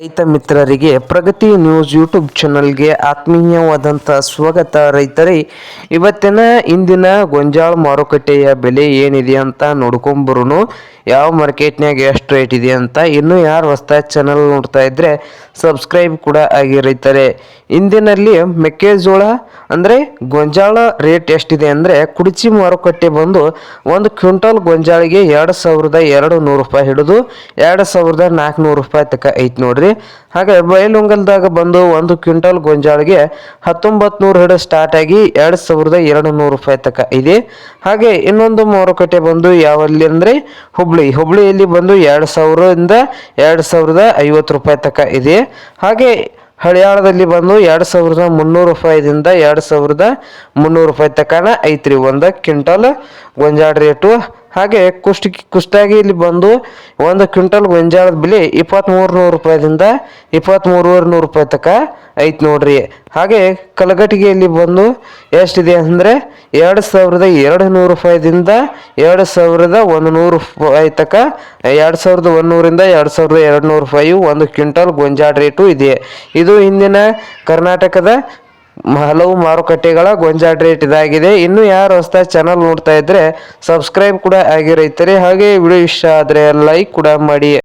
ರೈತ ಮಿತ್ರರಿಗೆ ಪ್ರಗತಿ news YouTube ಚಾನಲ್ಗೆ ಆತ್ಮೀಯವಾದಂಥ ಸ್ವಾಗತ. ರೈತರೇ, ಇವತ್ತಿನ ಇಂದಿನ ಗೋಂಜಾಳ ಮಾರುಕಟ್ಟೆಯ ಬೆಲೆ ಏನಿದೆ ಅಂತ ನೋಡ್ಕೊಂಬರು. ಯಾವ ಮಾರ್ಕೆಟ್ನಾಗ ಎಷ್ಟು ರೇಟ್ ಇದೆ ಅಂತ. ಇನ್ನೂ ಯಾರು ಹೊಸ್ದಾಗಿ ಚಾನಲ್ ನೋಡ್ತಾ ಇದ್ರೆ ಸಬ್ಸ್ಕ್ರೈಬ್ ಕೂಡ ಆಗಿ. ರೈತರೇ, ಇಂದಿನಲ್ಲಿ ಮೆಕ್ಕೆಜೋಳ ಅಂದರೆ ಗೋಂಜಾಳ ರೇಟ್ ಎಷ್ಟಿದೆ ಅಂದರೆ ಕುಡಚಿ ಮಾರುಕಟ್ಟೆ ಬಂದು ಒಂದು ಕ್ವಿಂಟಲ್ ಗೋಂಜಾಳಿಗೆ 2200 ರೂಪಾಯಿ ಹಿಡಿದು 2400 ರೂಪಾಯಿ ತನಕ ಐತೆ ನೋಡ್ರಿ. ಹಾಗೆ ಬೈಲುಂಗಲ್ದಾಗ ಬಂದು ಒಂದು ಕ್ವಿಂಟಲ್ ಗೋಂಜಾಳಿಗೆ 1900 ಹಿಡಿದು ಸ್ಟಾರ್ಟ್ ಆಗಿ 2200 ರೂಪಾಯಿ ತನಕ ಇದೆ. ಹಾಗೆ ಇನ್ನೊಂದು ಮಾರುಕಟ್ಟೆ ಬಂದು ಯಾವಲ್ಲಿ ಅಂದರೆ ಹುಬ್ಳಿಯಲ್ಲಿ ಬಂದು 2000ರಿಂದ 2050 ರೂಪಾಯಿ ತನಕ ಇದೆ. ಹಾಗೆ ಹಳಿಯಾಳದಲ್ಲಿ ಬಂದು 2300 ರೂಪಾಯಿದಿಂದ 2300 ರೂಪಾಯಿ ತನಕ ಐತ್ರಿ ಒಂದು ಕ್ವಿಂಟಲ್ ಗೋಂಜಾಳ ರೇಟು. ಹಾಗೆ ಕುಷ್ಟಗಿಯಲ್ಲಿ ಬಂದು ಒಂದು ಕ್ವಿಂಟಲ್ ಗೋಂಜಾಳದ ಬೆಲೆ 2300 ರೂಪಾಯಿದಿಂದ 23,500 ರೂಪಾಯಿ ತನಕ ಐತೆ ನೋಡ್ರಿ. ಹಾಗೆ ಕಲಘಟಗಿಯಲ್ಲಿ ಬಂದು ಎಷ್ಟಿದೆ ಅಂದರೆ 2200 ರೂಪಾಯಿದಿಂದ 2100 ರೂಪಾಯಿ ತನಕ 2100ರಿಂದ 2200 ರೂಪಾಯಿ ಒಂದು ಕ್ವಿಂಟಲ್ ಗೋಂಜಾಳ ರೇಟು ಇದೆ. ಇದು ಇಂದಿನ ಕರ್ನಾಟಕದ ಹಲವು ಮಾರುಕಟ್ಟೆಗಳ ಗೋಂಜಾಳ ರೇಟ್ ಇದಾಗಿದೆ. ಇನ್ನು ಯಾರು ಹೊಸದಾಗಿ ಚಾನಲ್ ನೋಡ್ತಾ ಇದ್ರೆ ಸಬ್ಸ್ಕ್ರೈಬ್ ಕೂಡ ಆಗಿ. ರೈತರೇ, ಹಾಗೆ ವಿಡಿಯೋ ಇಷ್ಟ ಆದರೆ ಲೈಕ್ ಕೂಡ ಮಾಡಿ.